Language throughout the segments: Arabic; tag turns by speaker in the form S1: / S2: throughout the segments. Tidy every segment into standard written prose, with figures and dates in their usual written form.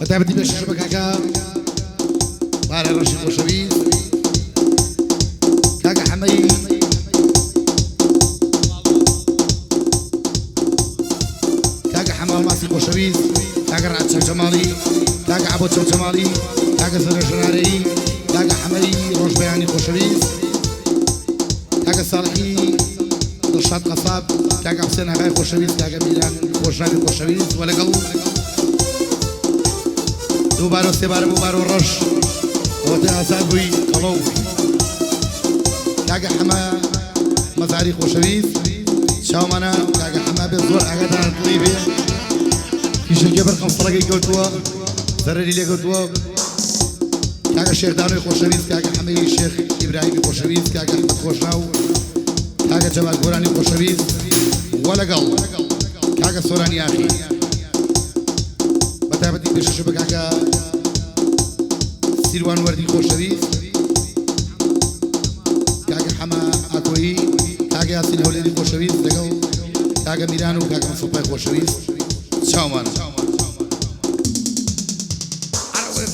S1: بتابتي باش شبك هكا بارا رشيد وشبيز كاكا حمي كاكا حمام ماسك وشبيز كاكا رعد شمشمالي كاكا عبود شمشمالي كاكا سر شناري كاكا حمي روش بياني وشبيز كاكا صالحي رشاد قصاب كاكا حسين هغاي وشبيز كاكا ميلان وشناري وشبيز ولا قلب دوبارو سيبارو بوبارو رش وتي اسابوي قلو كاكا حما مزاريخ وشريف شاومانا كاكا حما بالزور اغادا طيبي كيش الجبر قنصرقي قلتوا زرري لي قلتوا كاكا الشيخ دانوي وشريف كاكا حمي الشيخ ابراهيم وشريف كاكا احمد خوشناو كاكا جمال قراني وشريف ولا قل كاكا سوراني اخي بتابتي بيش شبك كاكا سيروان وردي خوشويس كاكا حما اكوي كاكا ياسين هوليدي خوشويس لقو كاكا ميرانو كاكا مصوباي خوشويس شاو مانا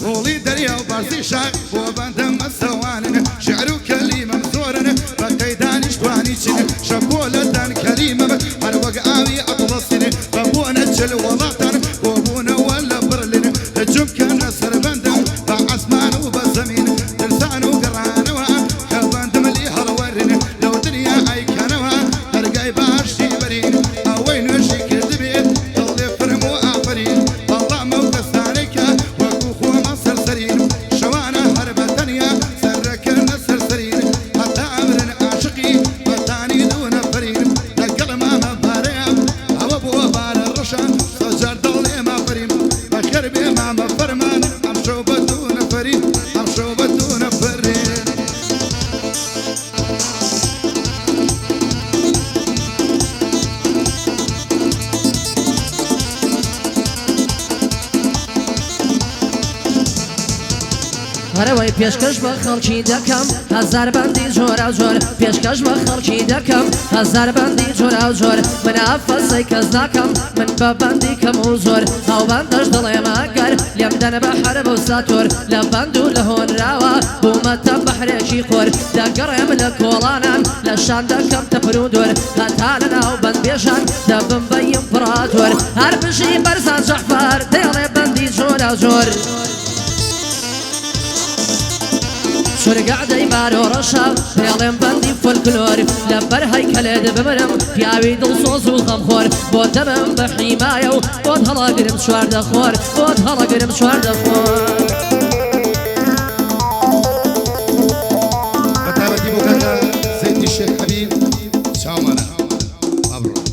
S1: طولي دريا وبارسي شاق وبندم السوانن شعرو كلمة مزورن بقيدان اشتواني شن شبولة دان كلمة هروق آوي أطلسن بابونا جل وضعتن وابونا ولا برلن هجم كان سربندم بعسمان وبزمين ترسان وقرانوا كبندم اللي هرورن لو دنيا اي كانوا ترقاي بارشي برين اوين وشي كذبين يلي فرمو آفرين والله موقستانيك وكوخو مصر سرين شوانا هربة تانية سركن سرسرين حتى عمرن عاشقي بطاني دون فرين تقل ما مباريم او ابو بار الرشا صجر دولي ما فرين بخير بي ما مفرمان امشو بدون فرين امشو بدون فرين
S2: هروي پیشکش با خالچی دکم هزار بندی جور جور پیشکش با خالچی دکم هزار بندی جور جور من افزای کز نکم من ببندی کم و زور او بندش دلی مگر لیم دن بحر بوساتور لبندو لهون راوا بومت بحر چی خور دگرم لکولانم لشان دکم تپرودور هتالنا او بند بیشان دبم بی امپراتور هر بشی برزان جعفر دیل بندی جور جور شرقع ديمار ورشا بيالين بندي فولكلور لبر هيكل دبمرم بياوي دل صوص وخمخور بود دبم بحمايو بود هلا قرم شوار دخور بود هلا قرم شوار دخور
S1: بتابتي بوكاكا سيدي الشيخ حبيب شاومانا مبروك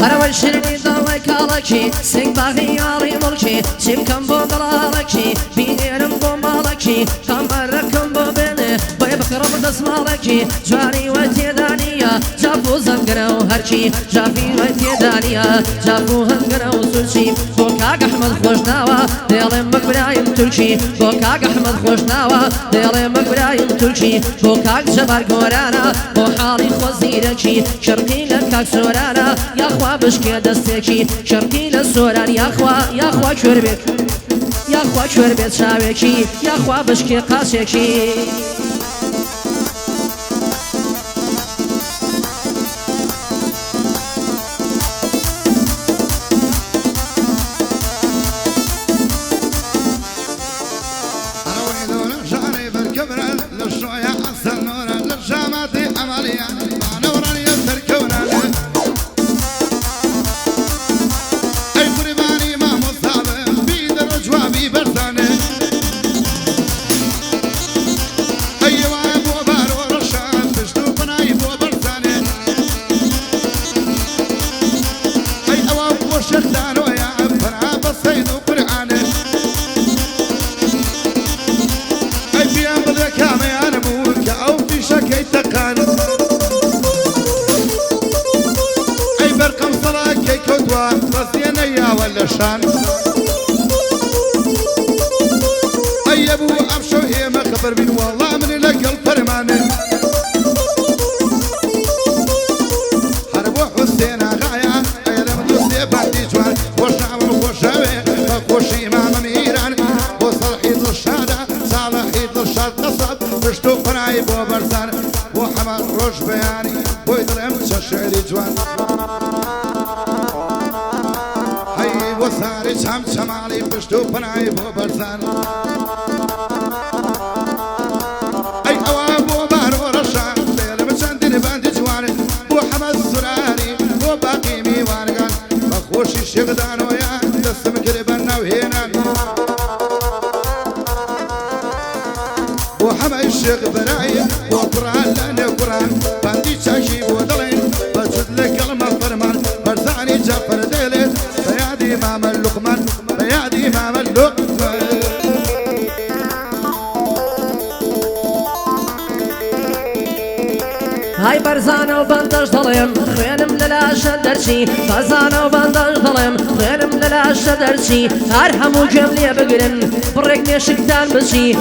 S2: هروي شرني ضوي كالكي سيك باغي عالي ملكي سيم كم بضلالكي بينيرم بمالكي قمركم ببيني بيبقرب دسمالكي جواني وتيدانية جابو زنقنا وهركي هەرچی جافیوای تێدانیە جافو هەنگەرە و سوچی بۆ کاک ئەحمەد خۆش ناوە دێڵێ مەگورایم تورکی بۆ کاک ئەحمەد خۆش ناوە دێڵێ مەگورایم تورکی بۆ کاک جەبار گۆرانە بۆ حاڵی خۆ زیرەکی شەرقی لە کاک سۆرانە یاخوا بشکێ دەستێکی شەرقی لە سۆران یاخوا کوێر بێت یاخوا کوێر بێت چاوێکی یاخوا بشکێ قاسێکی
S1: أي أبو أبشو هي ما خبر بين والله من لقى الفرمانة هربو حسين غاية أي لم تسي بعدي جوان وشعب وشاوي فخوشي إمام ميران وصلحي الشهادة صالحي الشهادة قصب بشتو قناي بو برزان وحمد روش بياني ويدرم تشعري جوان وساري شام شمالي بشتو بناي بو برزان اي اوابو بارو رشان ليلة مشاندين باندي جواني بو حمد سراري بو باقي ميوانقان بخوشي شغدان ويا دسم كربنا وهينان بو حمد الشيخ براي بو قران لاني قران باندي شاكي بو دلين بجد لك المفرمان برزاني جعفر ديلي إمام اللقمان بيادي إمام اللقمان
S2: هاي برزانة وبندش ظلم خوينم للاشة درشي برزانة وبندش ظلم خوينم للاشة درشي أرحم وجملي بقرن برق مشكتان بشي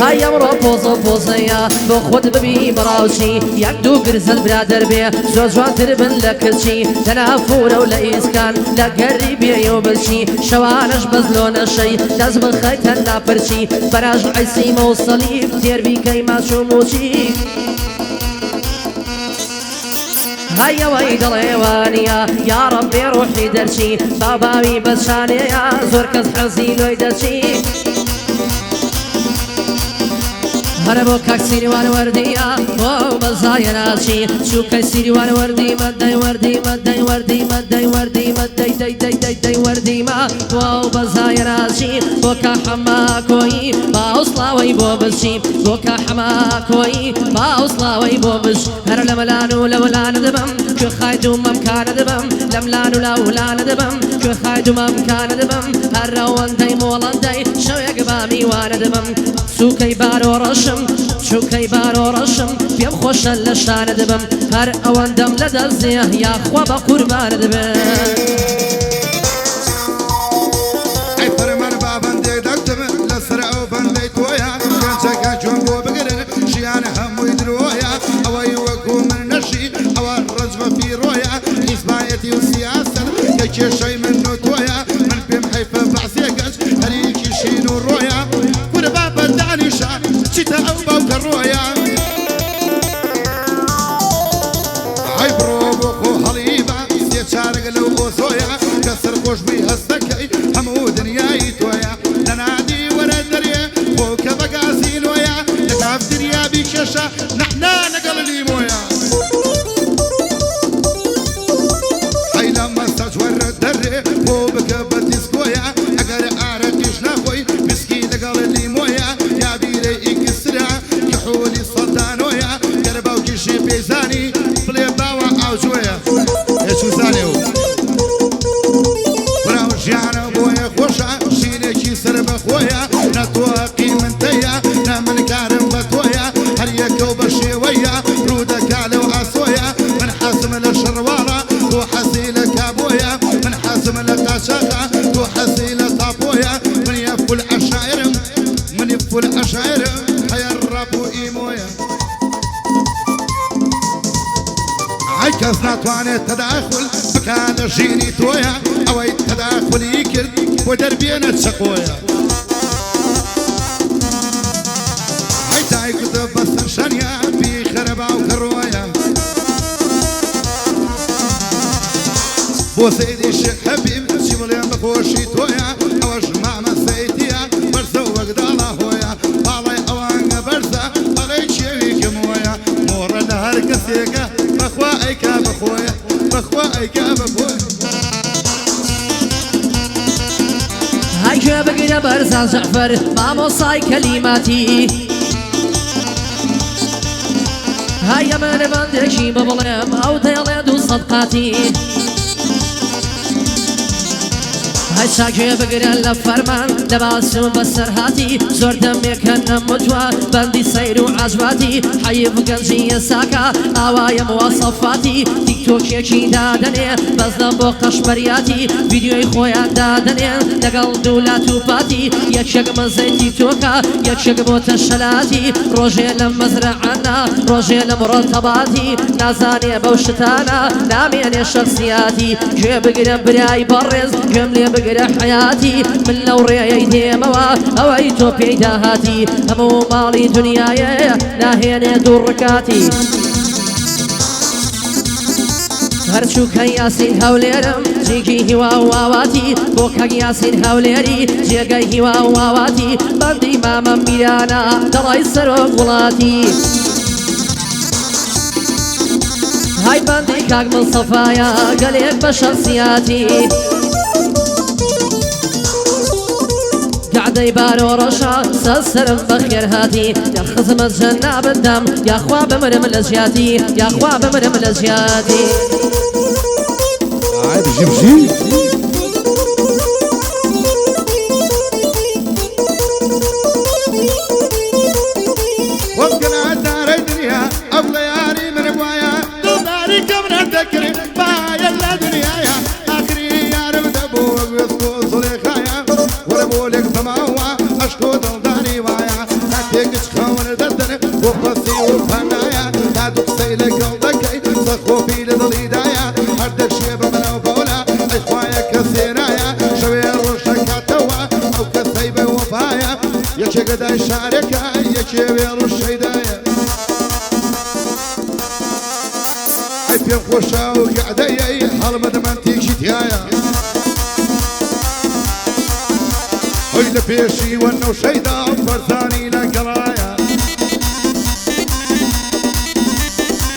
S2: هاي امرو بوزو بوزيا بو خود ببي براوشي يك دو قرزل برادر بي زوجوان تربن لكرشي لنا فورة ولا إسكان لا قريبي يوبلشي شوانش بزلون شي لازم خيتن لا برشي براج عيسي موصلي تير بي كيما شموشي هيا ويد الحيوانية يا ربي روحي درشي باباوي بشانية زوركز حزين ويدرشي هربو كاك سيروان ورديا او بزايا ناشي شو كاي سيروان وردي مدي وردي مدي وردي مدي وردي مدي دي دي دي دي وردي ما او بزايا ناشي بوكا حما كوي باوصلا وي بوبشي بوكا حما كوي باوصلا وي بوبش هر لملانو لولان دبم كو خايدو ممكان دبم لملانو لولان دبم كو خايدو ممكان دبم هر روان دي مولان دي شو يقبامي وانا دبم سوكي بارو رشم شوكي بارو رشم بيم خوش لشان دبم هر اوان دم لدزيه يا خوا بقربان دبم
S1: اي فرمان بابن دي دكتم لسرعو بندي تويا كان شكا جنبو بقرن شيان هم ويدرويا او يوكو من نشي او الرجم في رويا اسمايتي والسياسة كي شي منو تويا من بيم حيفا بعسيقش هريكي شينو رويا وربابا دعني شان شتا او باوك الرويا عيبرو بوخو حليبا سيشارق لو بوسويا كسر خوش بيها السكي همو دنياي تويا ننادي ورا دريا فوق بقاسين ويا نقاف دنيا بيكشا نحنا نقل لي مويا هاي لما استجور الدري فوق بكبت سكويا اقر اعرقش ناخوي مسكي نقل لي مويا يا بيري اكسرا كحولي صدانويا قربا وكشي بيزاني بليباوا او جويا ايش وزانيو براو جانا بويا خوشا شينكي سر بخويا نتوقي من تيا نمن كارم بتويا هريكو بشيويا رودك ئیمۆیە ئای کەس ناتوانێت تەداخل بکات لە ژینی تۆیە ئەوەی تەداخلی کرد بۆ دەربێنە چەقۆیە ئای دایکتە بەسەر شەنیا بی خەرەباو کەڕۆیە بۆ سەیدی شێخ حەبیب چی بڵێم بەخۆشی تۆیە ئەوەش مامە سەیدیە بەرزە و وەگداڵا هۆیە باڵای ئەوانگە بەرزە بەڵێ کێوی کەمۆیە مۆڕە لە هەر کەسێکە بەخوا ئەیکا بەخۆیە بەخوا ئەیکا بەخۆیە
S2: هاي گوێ بگرە بەرزان جەعفەر مامۆسای کەلیماتی هاي ئەمانە بەندێکی ببڵێم ئەو دەیڵێ دوو سەد قاتی هاي چاکوێ بگرە لە فەرمان لە باسم بەسەر هاتی زۆر دەمێکە نەمتوە بەندی سەیر و عەجواتی حەیف گەنجی ئێساکە ئاوایە مواصەفاتی تیکتۆکێکی دادەنێ بەزنە بۆ قەشبەریاتی ڤیدیۆی خۆیان دادەنێ لەگەڵ دوولات و پاتی یەکێک مەزەی تیکتۆکە یەکێک بۆتە شەلاتی ڕۆژێ لە مەزرەعەنە ڕۆژێ لە مڕەتەباتی نازانێ بەو شتانە نامێنێ شەخسیاتی گوێ بگرە برای بەڕێز گوێم لێ بگرە حیاتی من لەو ڕێیەی دێمەوە ئەوەی تۆ پێیدا هاتی هەموو ماڵی دنیایە ناهێنێ دوو ڕکاتی هەرچووکە یاسین هەولێرم جێگی هیوا و واواتی بۆ کەک یاسین هەولێری جێگەی هیوا و واواتی بەندی مامە میرانە دەڵای سەرۆک وڵاتی های بەندی کاک مڵسەفایە گەلێک بە شەخسیاتی قعدەی بارۆ ڕەشە سەرم بەخێر هاتی یا خزمەت جەننا بدەم یاخوا بمرم لە ژیاتی یاخوا بمرم لە ژیاتی
S1: ئای بژی بژی وەبگەنە دارەی دنیا ئەو لە یاری منم وایە دڵداری کەم نەدەکرێت باە لە دنیایە ئاخری یارم دەبوو وەگوێت بۆ زڵێخایە وەرە بۆ لێک تەماوە ئەشکۆ دڵداری وایە کاتێکش خەونە دەردەنێ بۆ پەسی و پەنایە تا دوو قسەی لەگەڵ دەکەی سەخۆپی لە دڵیدایە هەر دەشێ بە منەوە بەولا ئەی خوایە کە سێنایە شەوێ ڕۆژە کاتەوە ئەو کەسەی بە وەفایە یەکێک لەدای شارێکە یەکێ وێ ڕۆژەیدایە ئەی پێم خۆشە و گەعدەیەی هەڵمەدە من تێکی تایە هۆی لە پێشی وەنەوشەیدا فەرزانی لەگەڵایە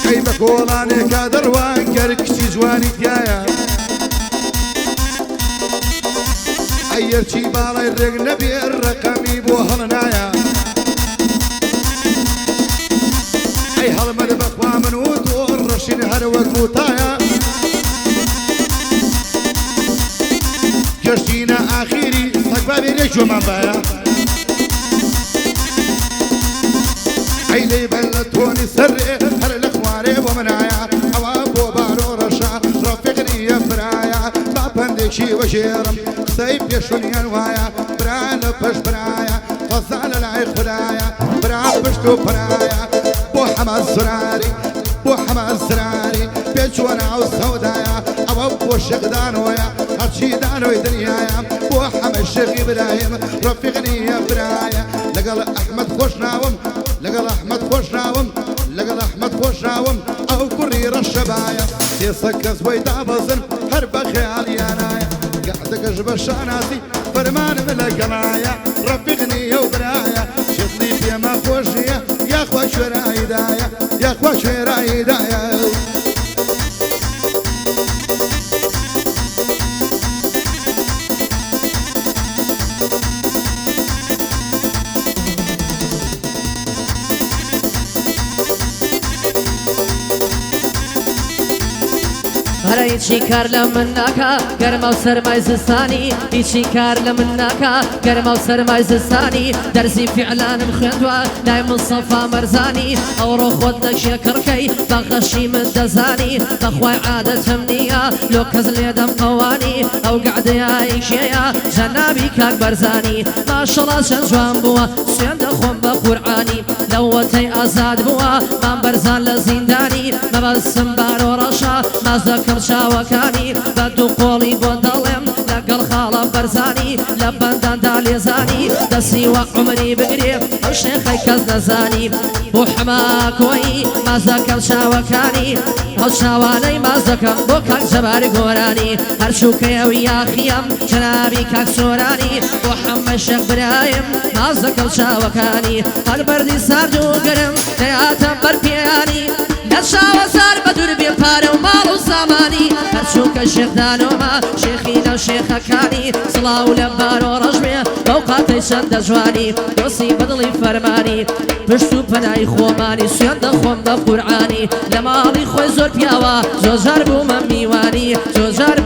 S1: ئەی بە کۆڵانێکە دەڕوان گەر کچی جوانی تایە ئەی یەرچی باڵای ڕێک نەبێ ڕەقەمی بۆ هەڵنایە ئەی هەڵمەدە بەخوا من و تۆ ڕەشین هەر وەکو تایە گەشتینە ئاخیری سەگبابێنێ گوێمان بایە ئەی لێی بەر لە تۆنی سەرێ هەر لە خوارێ بۆ منایە ئەوە بۆ بارۆ ڕەشە ڕەفیقنیە فرایە با پەندێکی وەژێڕم قسەی پێشونیان وایە برا لە پەش برایە فەزا لە لای خودایە برا پشت و پرایە بۆ حەمە زراری بۆ حەمە زراری پێچوە ناو سەودایە ئەوە بۆ شێخدانۆیە هەرچی دانۆی دنیایە بۆ حەمە شێخی برایم ڕەفیقنیە برایە لەگەڵ ئەحمەد خۆش ناوم لەگەڵ ئەحمەد خۆش ناوم لەگەڵ ئەحمەد خۆش ناوم ئەو کوڕی ڕەشەبایە تێسە کەس بۆی دابەزن هەر بە خەیاڵیانایە گەعدەکەش بە شاناسی فەرمانم لەگەڵایە ڕەفیقنیە و برایە شێخلی پێمە خۆشیە یاخوا شوێرایدایە یاخوا شوێرایدایە
S2: هەرە هیچی کار لە من ناکا گەرمە و سەرمای زستانی هیچی کار لە من ناکا گەرمە و سەرمای زستانی دەرزی فیعلانم خوێندووە لای مستەفا مەرزانی ئەوڕۆ خۆت نەکشێ کڕکەی بەغەشی من دەزانی بەخوای عادەتم نییە لۆ کەس لێدەم قەوانی ئەو گەعدەیایی کێیە جەنابی کاک بەرزانی ماشەڵا چەند جوان بووە سوێن دەخۆم بە قورعانی لەوەتەی ئازاد بووە مام بەرزان لە زیندانی مەبەستم بارۆ ڕەشە ماز دەکەم چاوەکانی بە دوو قۆڵی بۆ دەڵێم لەگەڵ خاڵە بەرزانی لە بەنداندا لێزانی دەسی وە عومری بگرێ ئەو شێخەی کەس نەزانی بۆ حماکۆیی ماز دەکەم چاوەکانی ئەو چاوانەی ماز دەکەم بۆ کاک جەباری گۆرانی هەرچووکەیەوی یاخیم جەنابی کاک سۆرانی بۆ حەمە شێخ برایم ماز دەکەم چاوەکانی هەر بەردی سارد و گەرم دەیاتەم بەرپێیانی لە چاوە سار بە دوور بێ پارە و ماڵ و سامانی هەرچووکە شێخدانۆمە شێخی نەو شێخەکانی سڵاو لە بارۆ ڕەش بێ بەو قاتەی چەندە جوانی دۆسی بەدڵی فەرمانی پشت و پەنای خۆمانی سوێن دەخۆم بە قورعانی لە ماڵی خۆی زۆر پیاوە زۆر جار بوومە میوانی زۆر جار